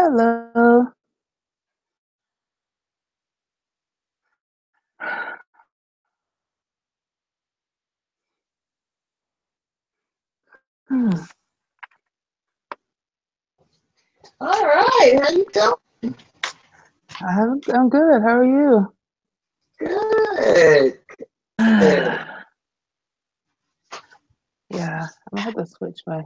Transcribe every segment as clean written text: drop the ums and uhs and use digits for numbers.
Hello. All right, how you doing? I'm good. How are you? Good. Yeah, I'm gonna have to switch my.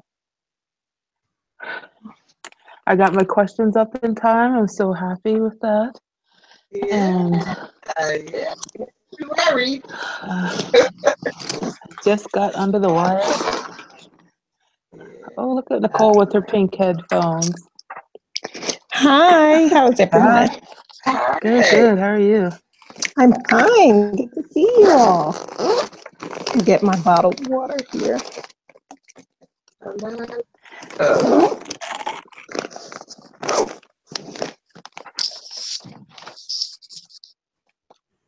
I got my questions up in time. I'm so happy with that. Yeah. And Yeah. You married? Just got under the wire. Oh, look at Nicole with her pink headphones. Hi, how's everyone? Hi. Good. How are you? I'm fine. Good to see you all. Get my bottled water here.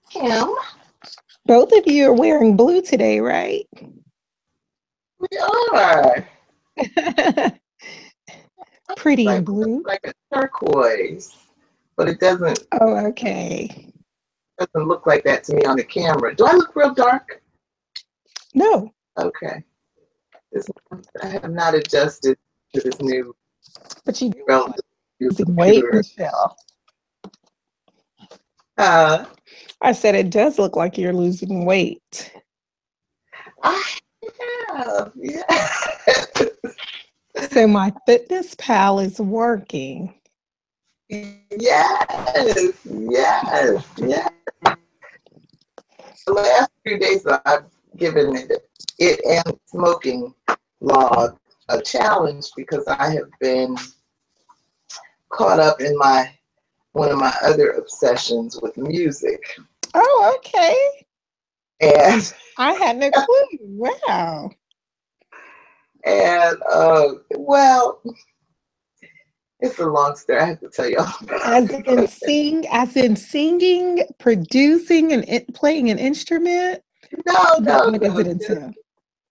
Kim, Both of you are wearing blue today, right? we are. Pretty in blue. Like a turquoise, but it doesn't Okay. look like that to me on the camera. Do I look real dark? No. Okay. I have not adjusted to this new But you relative losing weight, Michelle. I said it does look like you're losing weight. I have, yeah. So my fitness pal is working. Yes. The last few days I've given it and smoking log a challenge because I have been caught up in one of my other obsessions with music. Oh, okay. And I had no clue. Wow. And well, it's a long story. I have to tell y'all. As in singing, producing, and playing an instrument. What does it entail?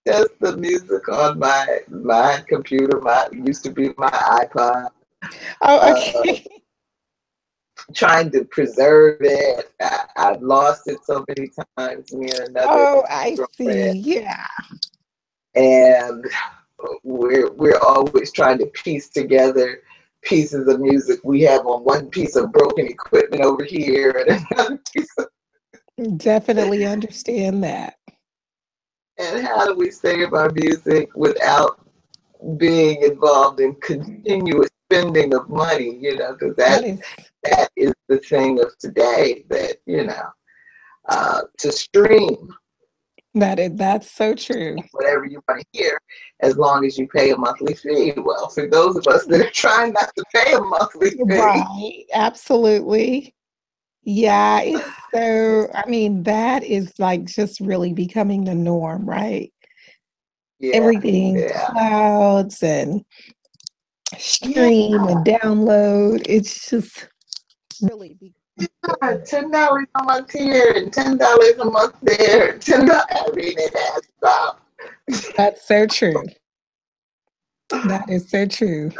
Just the music on my computer. Used to be my iPod. Oh, okay. Trying to preserve it. I've lost it so many times. Me and another. Oh, I see. Yeah. And we're always trying to piece together pieces of music we have on one piece of broken equipment over here and another piece of. Definitely understand that. And how do we save our music without being involved in continuous spending of money? Because that is the thing of today. That to stream. That's so true. Whatever you want to hear, as long as you pay a monthly fee. Well, for those of us that are trying not to pay a monthly fee. Right, absolutely. Yeah, it's so, that is like just really becoming the norm, right? Yeah, everything, clouds and stream and download. It's just really $10 a month here and $10 a month there. $10. I mean, it adds up. That's so true. That is so true.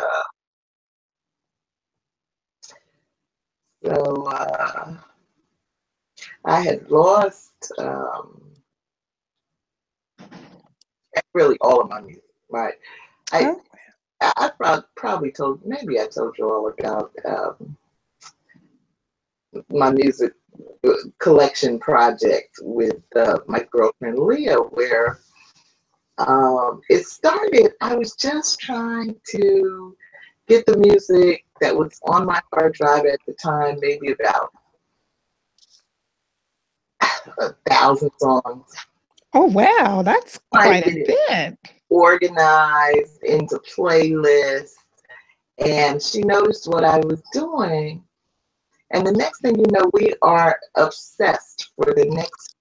So I had lost really all of my music. Right? I probably told you all about my music collection project with my girlfriend Leah, where it started. I was just trying to get the music that was on my hard drive at the time, maybe about 1,000 songs. Oh wow, that's quite a bit. Organized into playlists, and she noticed what I was doing. And the next thing you know, we are obsessed for the next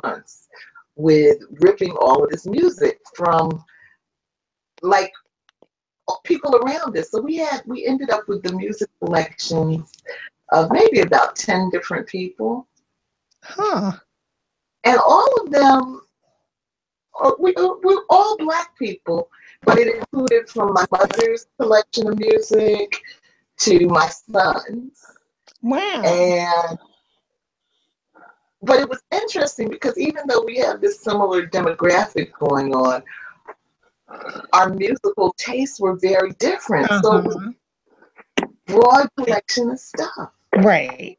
months with ripping all of this music from like people around us. So we ended up with the music collections of maybe about 10 different people. Huh. And all of them, we're all Black people, but it included from my mother's collection of music to my sons. Wow. But it was interesting because even though we have this similar demographic going on, our musical tastes were very different. So it was a broad collection of stuff. Right.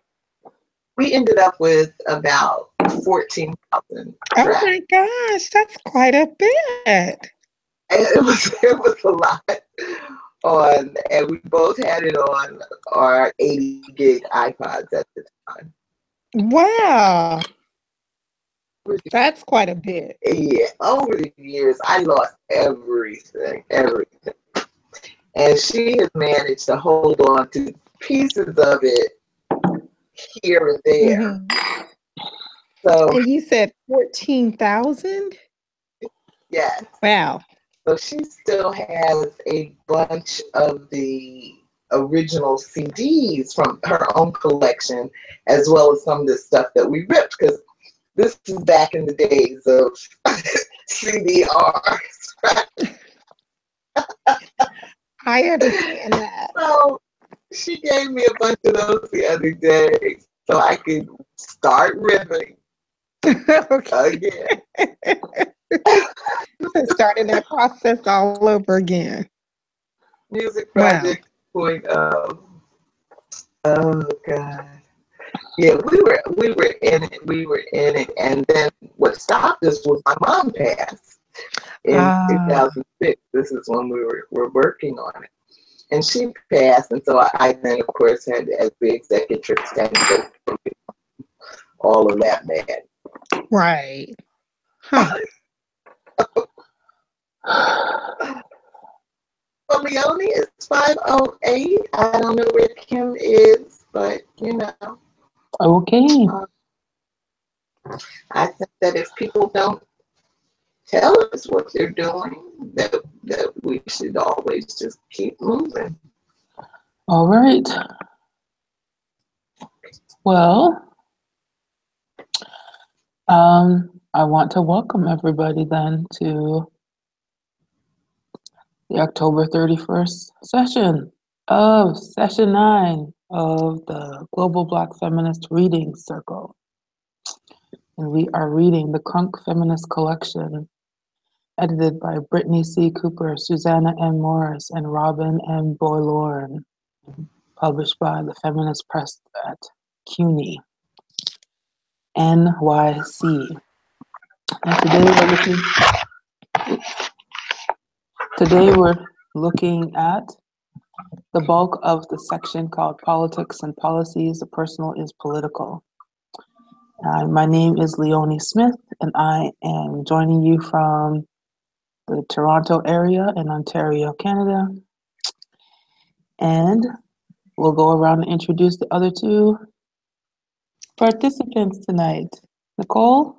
We ended up with about 14,000 tracks. Oh my gosh, that's quite a bit. And it was a lot and we both had it on our 80 gig iPods at the time. Wow. That's quite a bit. Yeah, over the years, I lost everything. And she has managed to hold on to pieces of it here and there. So, and you said 14,000? yes. Wow. So she still has a bunch of the original CDs from her own collection, as well as some of the stuff that we ripped, because this is back in the days of CDRs. I understand that. So she gave me a bunch of those the other day so I could start ripping again. Starting that process all over again. Music project 2.0. Oh God. Yeah, we were in it, and then what stopped us was my mom passed in 2006. This is when we were working on it, and she passed, and so I then of course had as the executive stand all of that man. Right. Huh. Well, Leonie is 508. I don't know where Kim is, but you know. Okay. I think that if people don't tell us what they're doing, that we should always just keep moving. All right. Well, I want to welcome everybody then to the October 31st session of Session 9 of the Global Black Feminist Reading Circle. And we are reading the Crunk Feminist Collection, edited by Brittney C. Cooper, Susana M. Morris, and Robin M. Boylorn, published by the Feminist Press at CUNY, NYC. And today we're looking at the bulk of the section called Politics and Policies, the Personal is Political. My name is Leonie Smith, and I am joining you from the Toronto area in Ontario, Canada. And we'll go around and introduce the other two participants tonight. Nicole?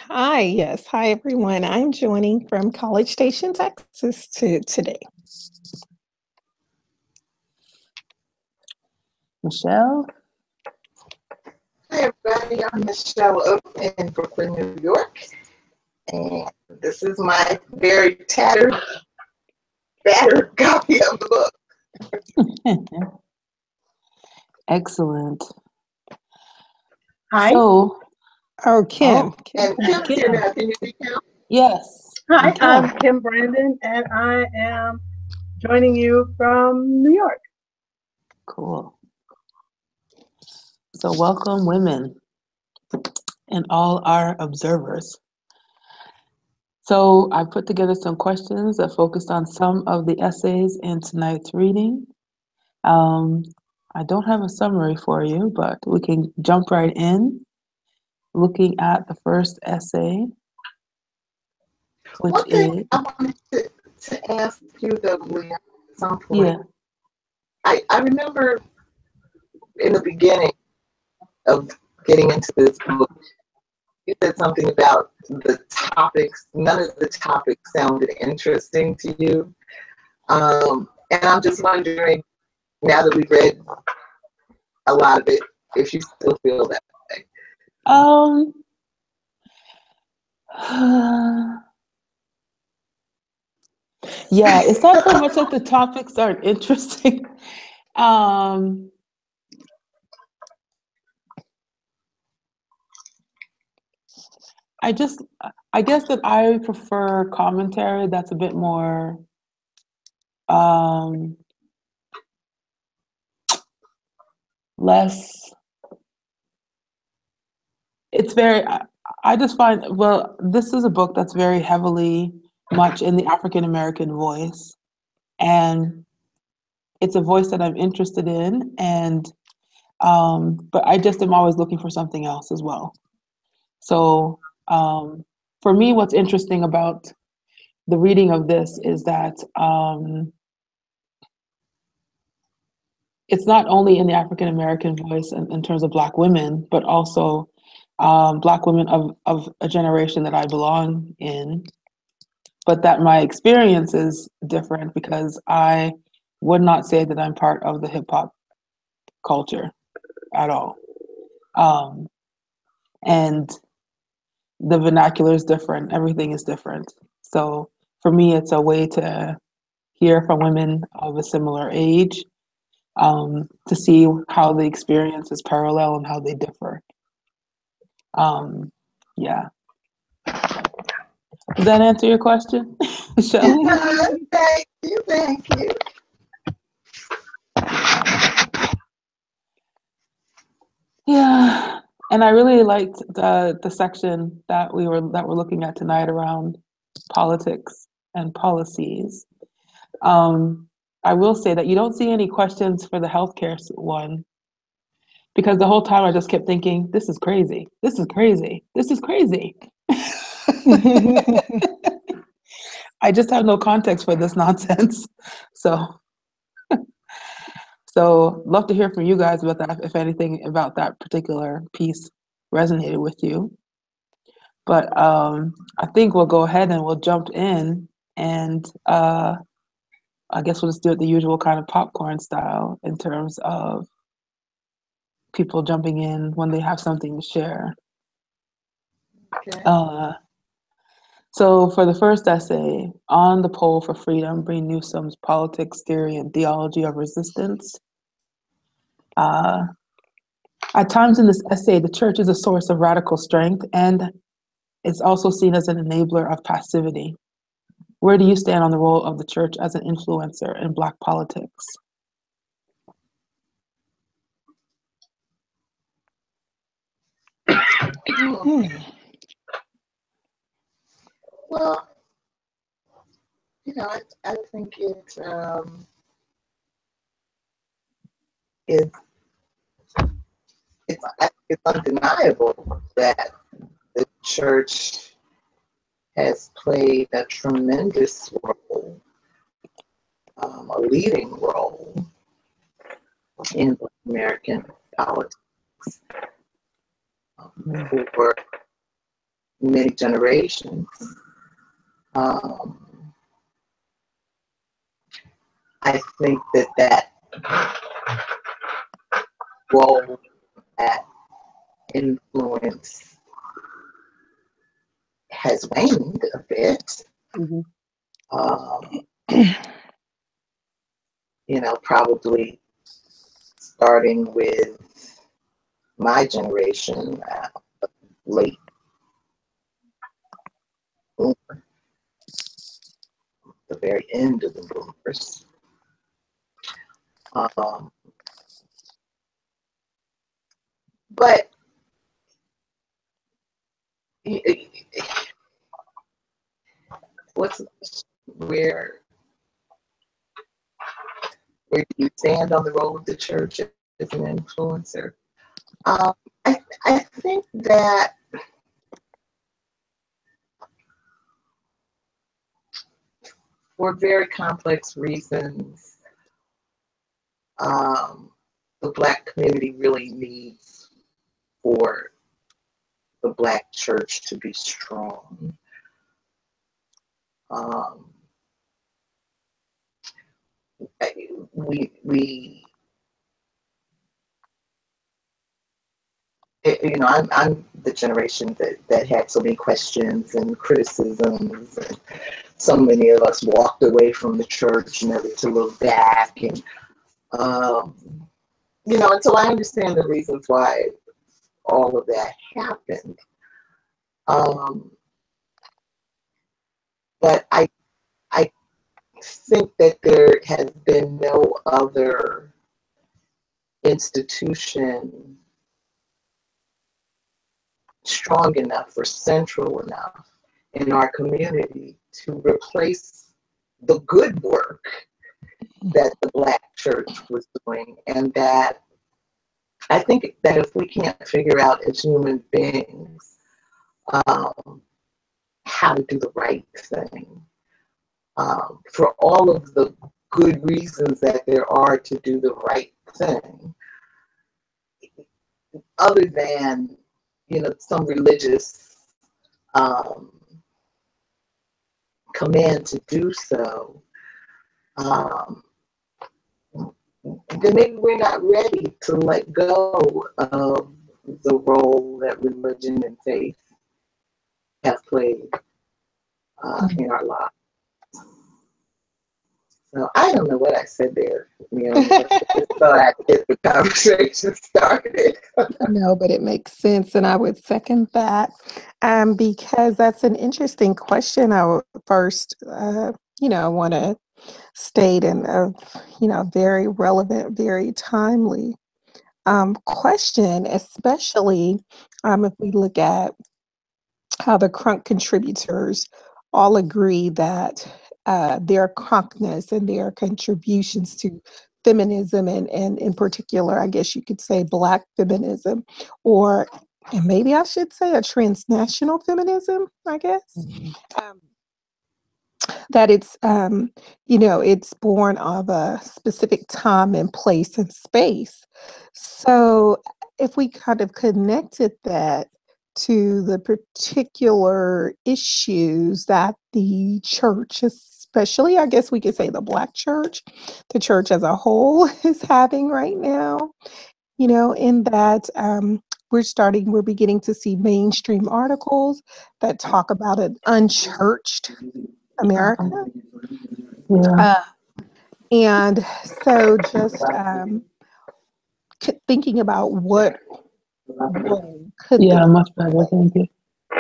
Hi, yes. Hi, everyone. I'm joining from College Station, Texas today. Michelle? Hi, everybody. I'm Michelle Odom in Brooklyn, New York. And this is my very battered copy of the book. Excellent. Hi. So, Kim. And Kim's here now. Can you see Kim? Yes. Hi, I'm Kim Brandon, and I am joining you from New York. Cool. So welcome, women, and all our observers. So I put together some questions that focused on some of the essays in tonight's reading. I don't have a summary for you, but we can jump right in, looking at the first essay, which One thing is... I wanted to ask you, though, Leah, at some point. Yeah. I remember in the beginning of getting into this book, you said something about the topics. None of the topics sounded interesting to you. And I'm just wondering, now that we've read a lot of it, if you still feel that way. Yeah, it's not so much that the topics aren't interesting. Um, I guess that I prefer commentary that's a bit more less. It's very. I just find, well, this is a book that's very heavily much in the African American voice, and it's a voice that I'm interested in, and but I just am always looking for something else as well. So for me, what's interesting about the reading of this is that it's not only in the African American voice in terms of Black women, but also Black women of a generation that I belong in, but that my experience is different because I would not say that I'm part of the hip hop culture at all. And the vernacular is different, everything is different. So for me, it's a way to hear from women of a similar age, to see how the experience is parallel and how they differ. Yeah. Does that answer your question, Shelley? Thank you. Yeah, and I really liked the section that we're looking at tonight around politics and policies. I will say that you don't see any questions for the healthcare one, because the whole time I just kept thinking, this is crazy. This is crazy. This is crazy. I just have no context for this nonsense. So love to hear from you guys about that, if anything about that particular piece resonated with you. But I think we'll go ahead and we'll jump in, and I guess we'll just do it the usual kind of popcorn style in terms of people jumping in when they have something to share. Okay. So for the first essay, On the Pole for Freedom, Bree Newsome's Politics, Theory, and Theology of Resistance. At times in this essay, the church is a source of radical strength, and it's also seen as an enabler of passivity. Where do you stand on the role of the church as an influencer in Black politics? Well, I think it's undeniable that the church has played a tremendous role, a leading role in Black American politics for many generations. I think that role, that influence has waned a bit. Mm-hmm. Probably starting with my generation, late boomer, the very end of the boomers. But where do you stand on the role of the church as an influencer? I think that for very complex reasons, the Black community really needs for the Black church to be strong. I'm the generation that had so many questions and criticisms, and so many of us walked away from the church never to look back, and Until I understand the reasons why all of that happened. But I think that there has been no other institution strong enough or central enough in our community to replace the good work that the Black church was doing. And that I think that if we can't figure out as human beings how to do the right thing, for all of the good reasons that there are to do the right thing, other than, some religious command to do so, then maybe we're not ready to let go of the role that religion and faith have played in our lives. So I don't know what I said there. I just thought I'd get the conversation started. No, but it makes sense, and I would second that, because that's an interesting question. I would first, want to state and very relevant, very timely question, especially if we look at how the Crunk contributors all agree that their crunkness and their contributions to feminism, and in particular, I guess you could say Black feminism, and maybe I should say a transnational feminism, I guess, that it's, it's born of a specific time and place and space. So if we kind of connected that to the particular issues that the church, especially, I guess we could say the Black church, the church as a whole is having right now, in that we're beginning to see mainstream articles that talk about an unchurched America. Yeah. And so just thinking about what role could Yeah, much better. Thank you.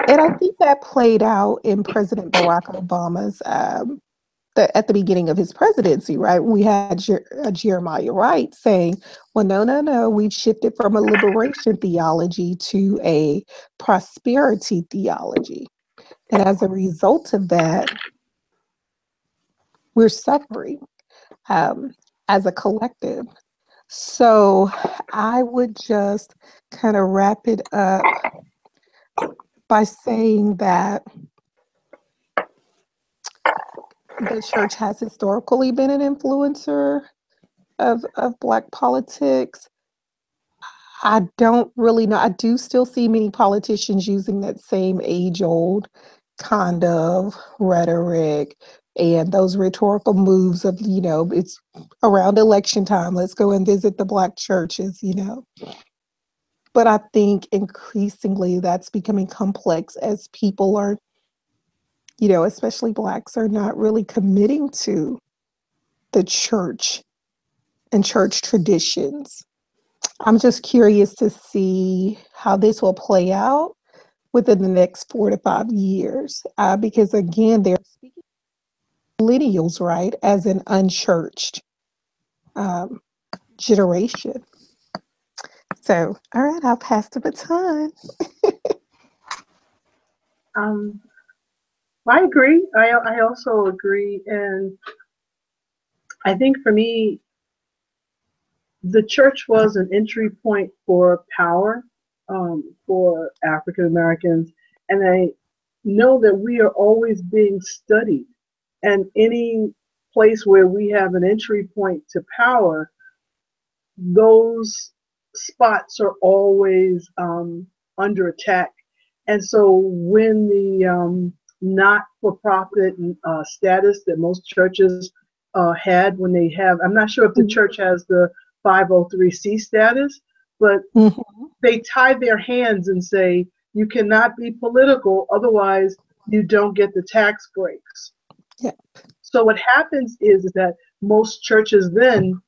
and I think that played out in President Barack Obama's at the beginning of his presidency, right? We had Jeremiah Wright saying, well, no, we've shifted from a liberation theology to a prosperity theology. And as a result of that, we're suffering as a collective. So I would just kind of wrap it up by saying that the church has historically been an influencer of Black politics. I don't really know. I do still see many politicians using that same age-old kind of rhetoric and those rhetorical moves of, it's around election time, let's go and visit the Black churches, But I think increasingly that's becoming complex as people are, especially Blacks, are not really committing to the church and church traditions. I'm just curious to see how this will play out within the next 4 to 5 years, because again, they're speaking millennials, right, as an unchurched generation. So, all right, I'll pass the baton. I agree. I also agree, and I think for me, the church was an entry point for power for African Americans, and I know that we are always being studied, and any place where we have an entry point to power, those spots are always under attack. And so when the not-for-profit status that most churches had, when they have, I'm not sure if the church has the 503c status, but they tie their hands and say, you cannot be political, otherwise you don't get the tax breaks. Yeah. So what happens is that most churches then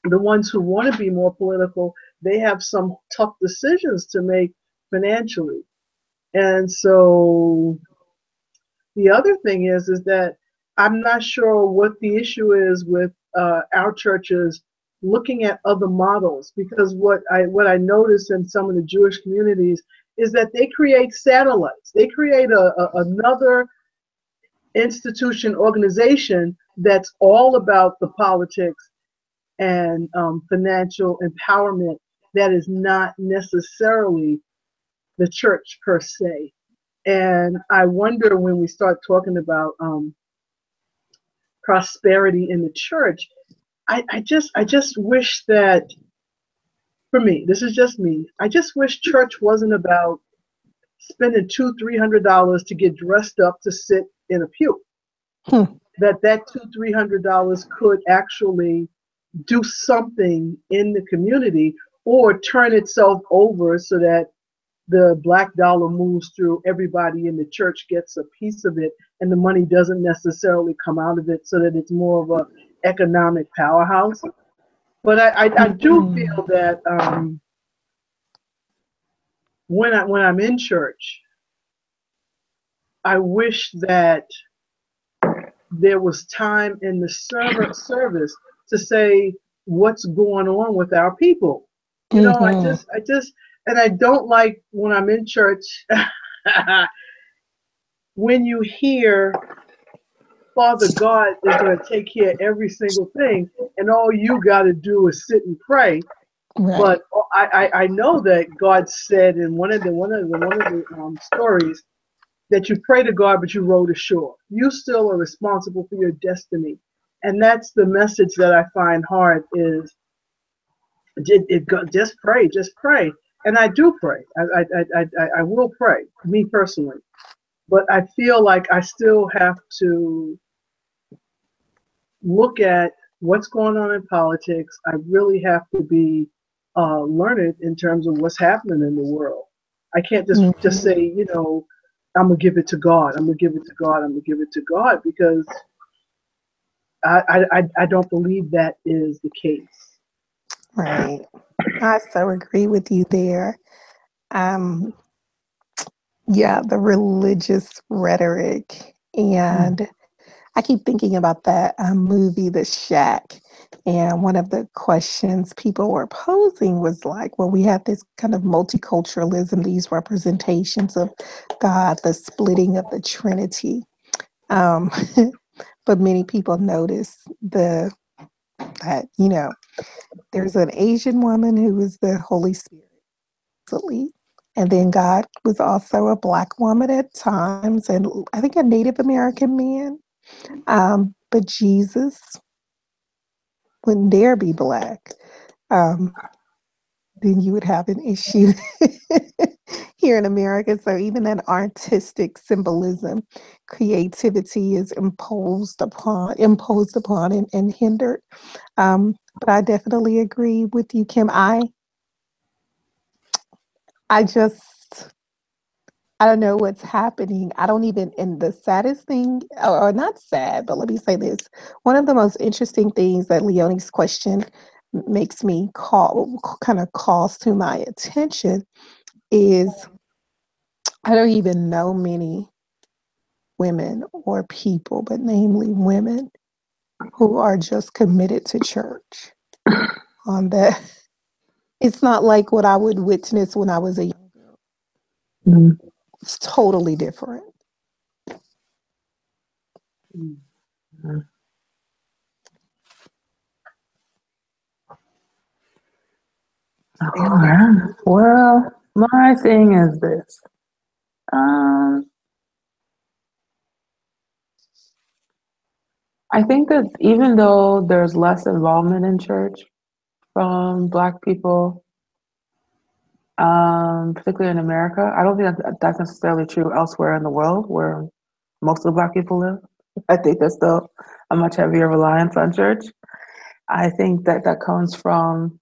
the ones who want to be more political, they have some tough decisions to make financially. And so the other thing is that I'm not sure what the issue is with our churches looking at other models, because what I notice in some of the Jewish communities is that they create satellites. They create another institution, organization that's all about the politics and financial empowerment that is not necessarily the church per se. And I wonder, when we start talking about prosperity in the church, I just wish that, for me, this is just me, I just wish church wasn't about spending $200-300 to get dressed up to sit in a pew. That $200-300 could actually do something in the community, or turn itself over so that the black dollar moves through, everybody in the church gets a piece of it, and the money doesn't necessarily come out of it, so that it's more of a economic powerhouse. But I do feel that when I'm in church, I wish that there was time in the service to say what's going on with our people. You know, I just, and I don't like when I'm in church when you hear Father God is going to take care of every single thing, and all you got to do is sit and pray. Right. But I know that God said in one of the stories that you pray to God, but you row to shore. You still are responsible for your destiny, and that's the message that I find hard. Is just pray, and I do pray. I will pray, me personally, but I feel like I still have to look at what's going on in politics. I really have to be learned in terms of what's happening in the world. I can't just say, you know, I'm gonna give it to God. I'm gonna give it to God. I'm gonna give it to God, because I don't believe that is the case. Right. I so agree with you there. Yeah, the religious rhetoric, and I keep thinking about that movie, The Shack. And one of the questions people were posing was like, well, we have this kind of multiculturalism, these representations of God, the splitting of the Trinity. But many people notice that, you know, there's an Asian woman who is the Holy Spirit, and then God was also a Black woman at times, and I think a Native American man. But Jesus wouldn't dare be Black. Then you would have an issue here in America. So even that artistic symbolism, creativity is imposed upon and hindered. But I definitely agree with you, Kim. I don't know what's happening. I don't even, and the saddest thing, or not sad, but let me say this. One of the most interesting things that Leonie's question makes me calls to my attention is I don't even know many women or people, but namely women, who are just committed to church on that. It's not like what I would witness when I was a young girl. It's totally different. All right. Well, my thing is this. I think that even though there's less involvement in church from Black people, particularly in America, I don't think that's necessarily true elsewhere in the world where most of the Black people live. I think there's still a much heavier reliance on church. I think that comes from,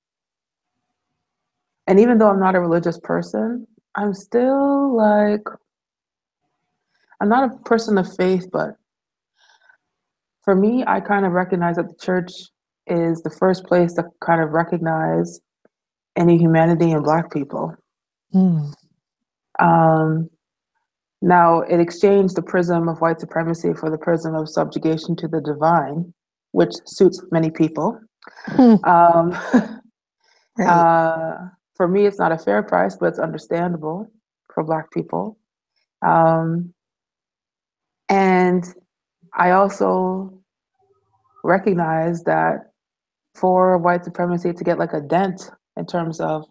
and even though I'm not a religious person, I'm still like, I'm not a person of faith, but for me, I kind of recognize that the church is the first place to kind of recognize any humanity in Black people. Mm. Now, it exchanged the prism of white supremacy for the prism of subjugation to the divine, which suits many people. Um, Right. for me, it's not a fair price, but it's understandable for Black people. And I also recognize that for white supremacy to get like a dent in terms of,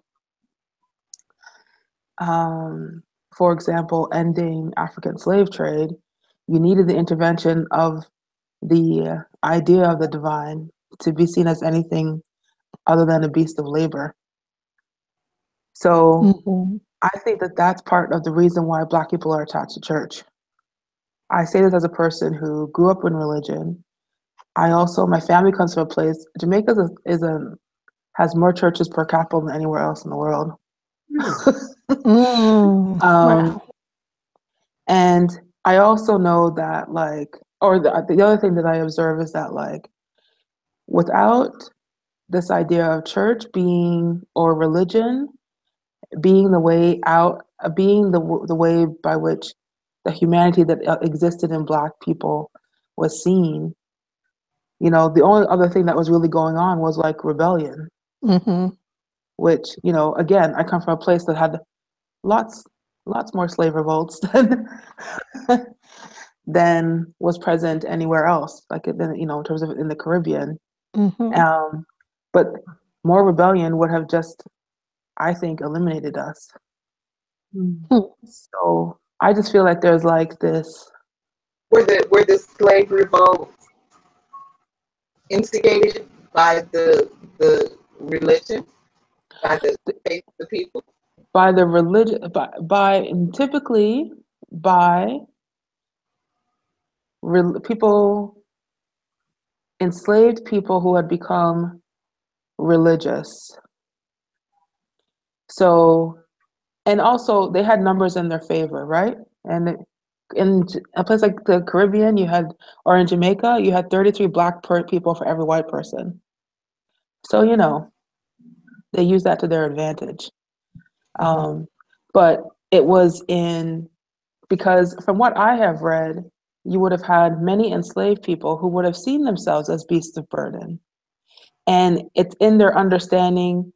for example, ending African slave trade, you needed the intervention of the idea of the divine to be seen as anything other than a beast of labor. So I think that that's part of the reason why Black people are attached to church. I say this as a person who grew up in religion. I also, my family comes from a place, Jamaica has more churches per capita than anywhere else in the world. Wow. And I also know that the other thing that I observe is that without this idea of church being, or religion being the way out, being the way by which the humanity that existed in Black people was seen, the only other thing that was really going on was like rebellion, which, again, I come from a place that had lots more slave revolts than was present anywhere else, in terms of in the Caribbean. But more rebellion would have just, I think, eliminated us. So I just feel like there's like this. Were the slave revolts instigated by the religion, by the faith of the people? By the religion, and typically by people, enslaved people who had become religious. So, and also they had numbers in their favor, right? And in a place like the Caribbean, or in Jamaica, you had 33 Black people for every white person. So, they use that to their advantage. But it was because from what I have read, you would have had many enslaved people who would have seen themselves as beasts of burden. And it's in their understanding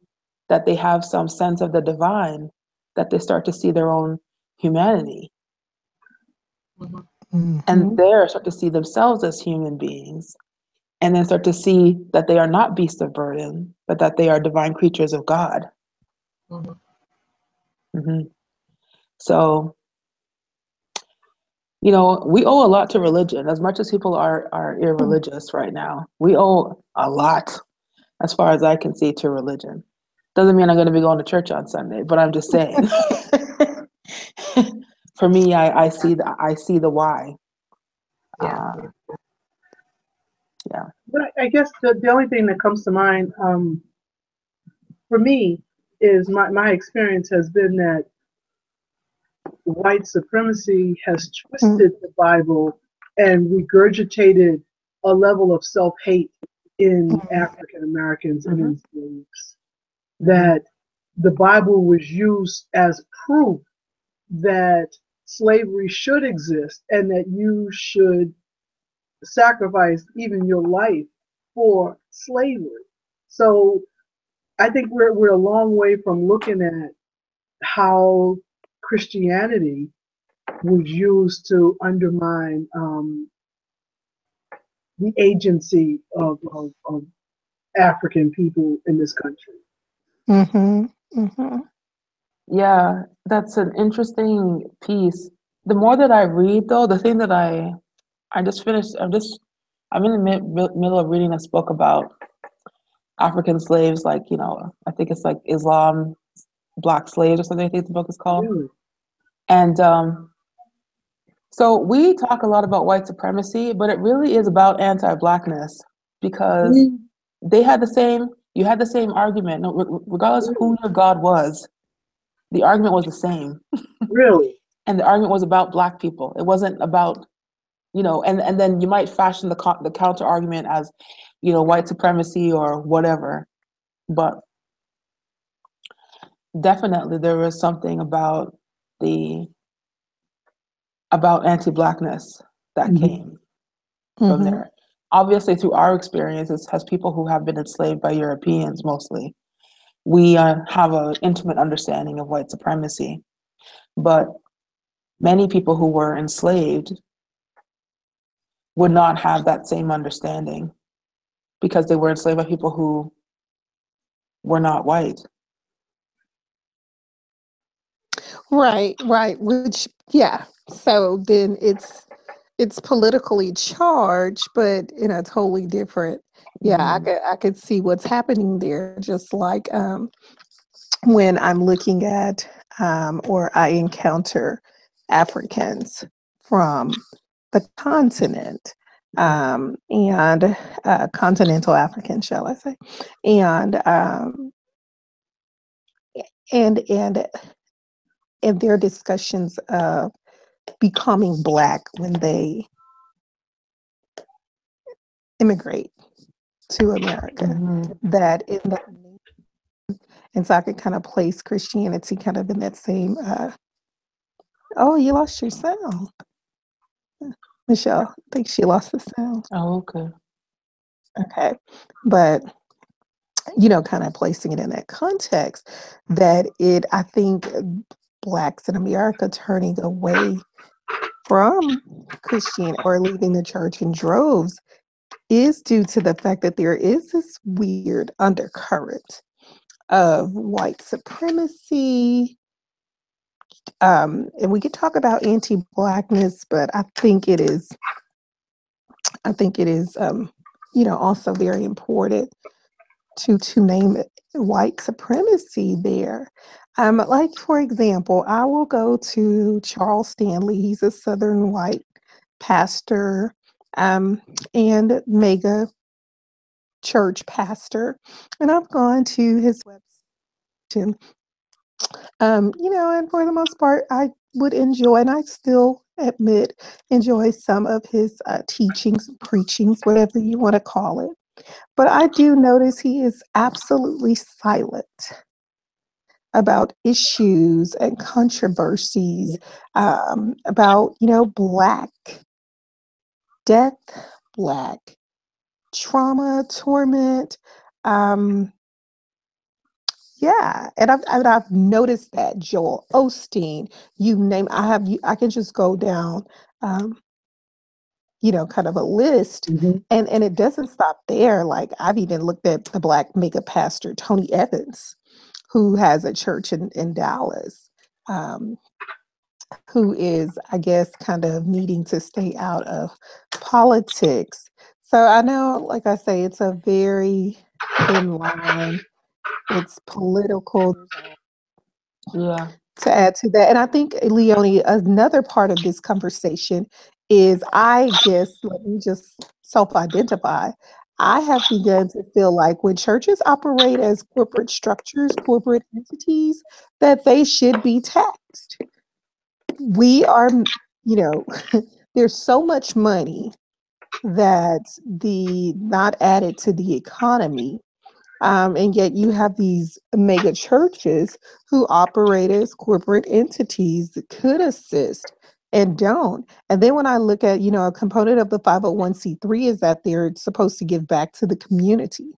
that they have some sense of the divine that they start to see their own humanity. And there start to see themselves as human beings. And then start to see that they are not beasts of burden, but that they are divine creatures of God. So, we owe a lot to religion. As much as people are irreligious right now, we owe a lot, as far as I can see, to religion. Doesn't mean I'm going to be going to church on Sunday, but I'm just saying. For me, I see the why. Yeah. But I guess the only thing that comes to mind for me is my experience has been that white supremacy has twisted the Bible and regurgitated a level of self-hate in African Americans and in slaves. That the Bible was used as proof that slavery should exist and that you should sacrifice even your life for slavery. So I think we're a long way from looking at how Christianity was used to undermine the agency of African people in this country. Yeah, that's an interesting piece. The more that I read, though, the thing that I just finished, I'm in the middle of reading a book about African slaves, I think it's like Islam, Black slaves or something, I think the book is called. Really? And so we talk a lot about white supremacy, but it really is about anti-Blackness, because you had the same argument, regardless of who your God was, the argument was the same. Really? And the argument was about Black people. It wasn't about and then you might fashion the counter argument as, white supremacy or whatever. But definitely there was something about anti-Blackness that came from there. Obviously, through our experiences as people who have been enslaved by Europeans mostly, we have an intimate understanding of white supremacy. But many people who were enslaved would not have that same understanding because they were enslaved by people who were not white. Right. Which, yeah. So then it's politically charged, but in a totally different. Yeah, I could see what's happening there. Just like when I'm looking at or I encounter Africans from the continent and continental African, shall I say, and their discussions of becoming Black when they immigrate to America, that in the, and so I could kind of place Christianity kind of in that same oh, you lost your sound. Michelle, I think she lost the sound. Oh, okay. Okay. But, kind of placing it in that context, that I think Blacks in America turning away from Christian or leaving the church in droves is due to the fact that there is this weird undercurrent of white supremacy. And we could talk about anti-Blackness, but I think it is also very important to name it white supremacy there. Like, for example, I will go to Charles Stanley. He's a Southern white pastor and mega church pastor. And I've gone to his website. And for the most part, I would enjoy, and I still enjoy some of his teachings, preachings, whatever you want to call it. But I do notice he is absolutely silent about issues and controversies about, Black death, Black trauma, torment. Yeah, and I've noticed that Joel Osteen, you name, I can just go down, kind of a list, and it doesn't stop there. Like, I've even looked at the Black mega pastor Tony Evans, who has a church in Dallas, who is, I guess, kind of needing to stay out of politics. So I know, like I say, it's a very thin line. It's political. Yeah. To add to that, and I think, Leonie, another part of this conversation is, I guess, let me just self-identify. I have begun to feel like when churches operate as corporate structures, corporate entities, that they should be taxed. We are, there's so much money that's not added to the economy. And yet you have these mega churches who operate as corporate entities that could assist and don't. And then when I look at, a component of the 501c3 is that they're supposed to give back to the community.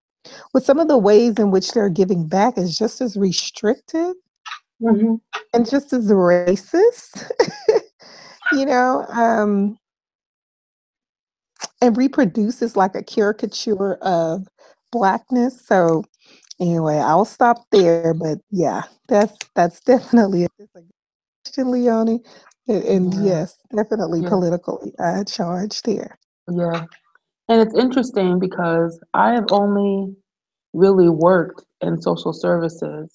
Well, some of the ways in which they're giving back is just as restrictive and just as racist, and reproduces like a caricature of Blackness. So anyway, I'll stop there. But yeah, that's definitely a question, Leonie. And yes, definitely politically charged there. Yeah. And it's interesting because I have only really worked in social services,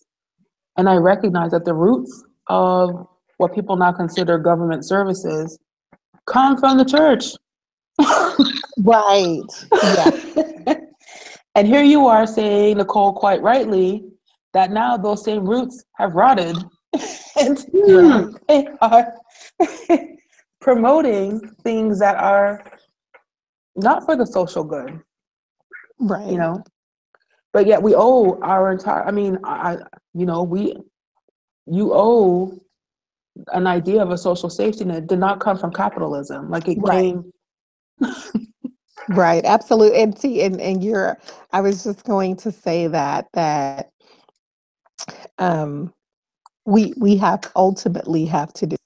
and I recognize that the roots of what people now consider government services come from the church. Right. Yeah. And here you are saying, Nicole, quite rightly, that now those same roots have rotted. And promoting things that are not for the social good, Right. you know. But yet we owe our entire. I mean, you owe an idea of a social safety net did not come from capitalism. Like it Right. came. Right. Absolutely. And see, and you're. I was just going to say that um, we have ultimately have to decide,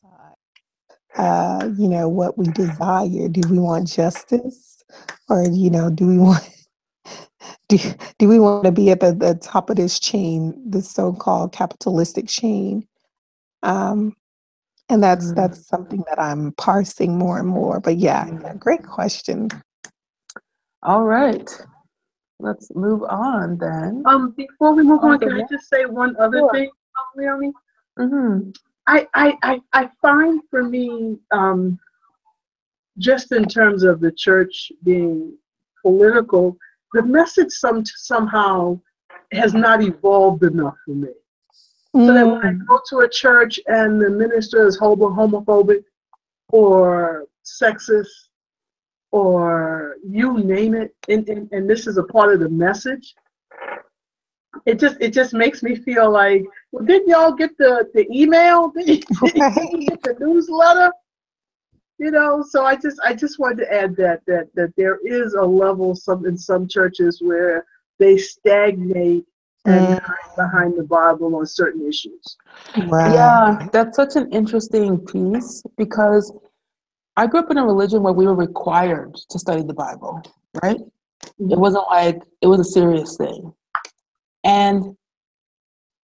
what we desire. Do we want justice, or do we want do, do we want to be at the top of this chain, this so-called capitalistic chain? And that's something that I'm parsing more and more. But yeah, great question. All right, let's move on then. Before we move on, Okay, can yeah. I just say one other Sure. thing, Leonie? Mm-hmm. I find for me, just in terms of the church being political, the message somehow has not evolved enough for me. So that when I go to a church and the minister is homophobic or sexist or you name it, and this is a part of the message, it just makes me feel like, well, didn't y'all get the email? Didn't you get the newsletter? So I just wanted to add that there is a level in some churches where they stagnate and hide behind the Bible on certain issues. Right. Yeah, that's such an interesting piece because I grew up in a religion where we were required to study the Bible, right? It wasn't like it was a serious thing. And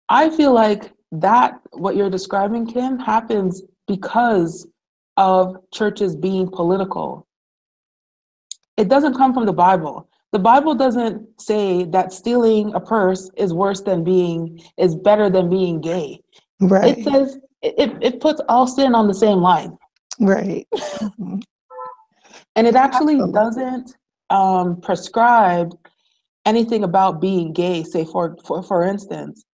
I feel like that, what you're describing, Kim, happens because of churches being political. It doesn't come from the Bible. The Bible doesn't say that stealing a purse is better than being gay. Right. It says it puts all sin on the same line. Right. And it actually doesn't prescribe anything about being gay. Say for instance,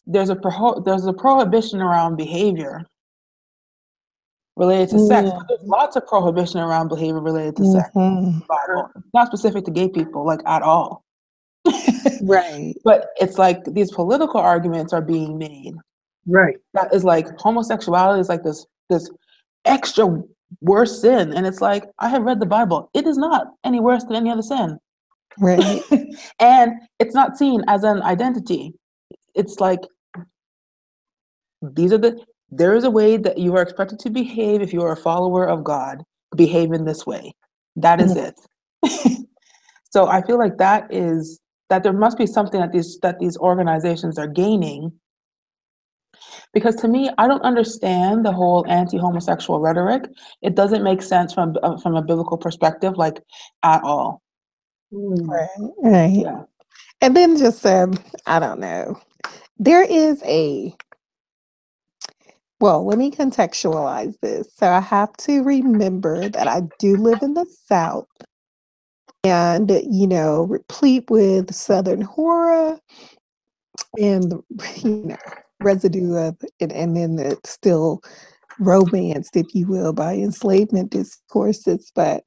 there's a prohibition around behavior related to sex, but there's lots of prohibition around behavior related to sex in the Bible. It's not specific to gay people, like at all. Right. But it's like these political arguments are being made. Right. That is like homosexuality is like this extra worse sin. And it's like, I have read the Bible. It is not any worse than any other sin. Right. And it's not seen as an identity. It's like, there is a way that you are expected to behave if you are a follower of God. Behave in this way. That is it. So I feel like that there must be something that these organizations are gaining. Because to me, I don't understand the whole anti-homosexual rhetoric. It doesn't make sense from a biblical perspective, like at all. Right. Yeah. And then just I don't know. There is let me contextualize this. So I have to remember that I do live in the South and, replete with Southern horror and, residue of it, and then the still romanced, if you will, by enslavement discourses. But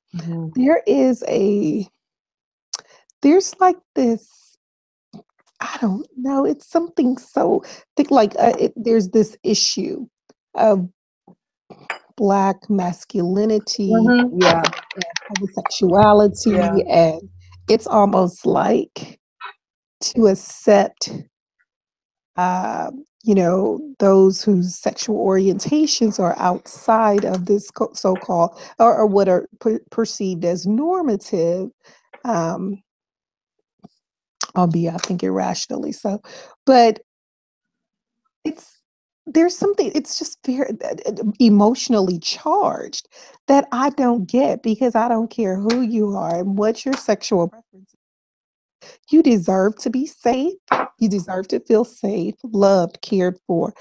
there's like this, I don't know, it's something so thick, like there's this issue of Black masculinity and homosexuality, and it's almost like to accept those whose sexual orientations are outside of this so-called or what are perceived as normative, albeit I think irrationally so. But there's something, it's just very emotionally charged that I don't get, because I don't care who you are and what your sexual preference is. You deserve to be safe. You deserve to feel safe, loved, cared for.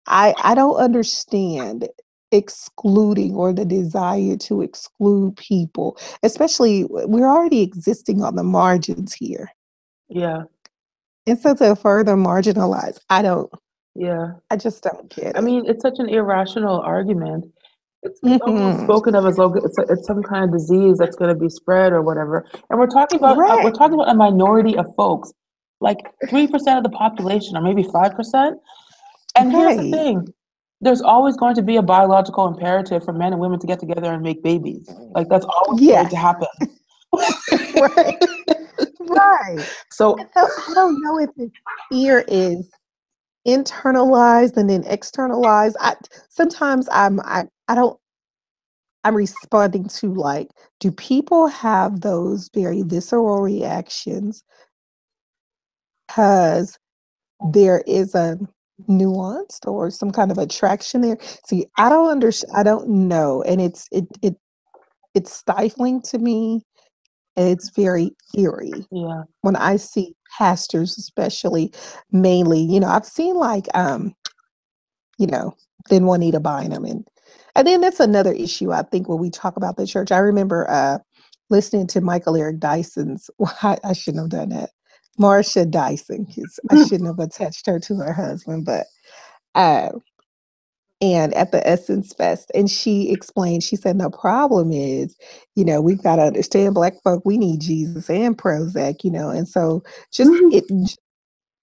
I don't understand excluding or the desire to exclude people, especially we're already existing on the margins here. Yeah. And so to further marginalize, Yeah. I just don't get it. I mean, it's such an irrational argument. It's almost spoken of as though it's some kind of disease that's going to be spread or whatever. And we're talking about Correct. a minority of folks, like 3% of the population, or maybe 5%. And here's the Right. thing: there's always going to be a biological imperative for men and women to get together and make babies. Like that's always going to Yes. happen. Right. Right. So So I don't know if the fear is internalized and then externalized. Sometimes I'm responding to, like, do people have those very visceral reactions because there is a nuance or some kind of attraction there? See, I don't know, and it's stifling to me, and it's very eerie yeah, when I see pastors, especially, mainly, I've seen, like, then Juanita Bynum, and then that's another issue, I think, when we talk about the church. I remember listening to Michael Eric Dyson's, well, I shouldn't have done that. Marsha Dyson, 'cause I shouldn't have attached her to her husband, but uh, and at the Essence Fest, and she explained, she said, the problem is, we've got to understand Black folk, we need Jesus and Prozac, and so just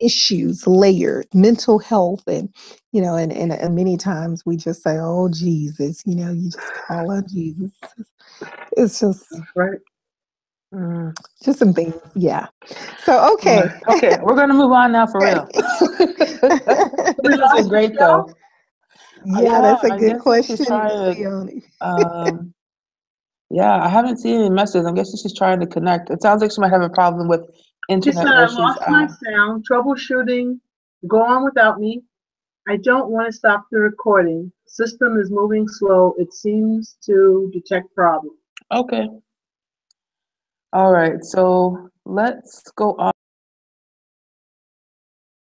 issues layered, mental health, and and many times we just say, oh Jesus, you just call on Jesus. It's just Right. just some things. Yeah. So okay. Okay, we're gonna move on now for real. This has been great though. Yeah, that's a I'm good guessing she's question, trying Leonie. to yeah, I haven't seen any messages. I'm guessing she's trying to connect. It sounds like she might have a problem with She said, internet I where she's lost my sound, troubleshooting, go on without me. I don't want to stop the recording. System is moving slow. It seems to detect problem. Okay. All right, so let's go on.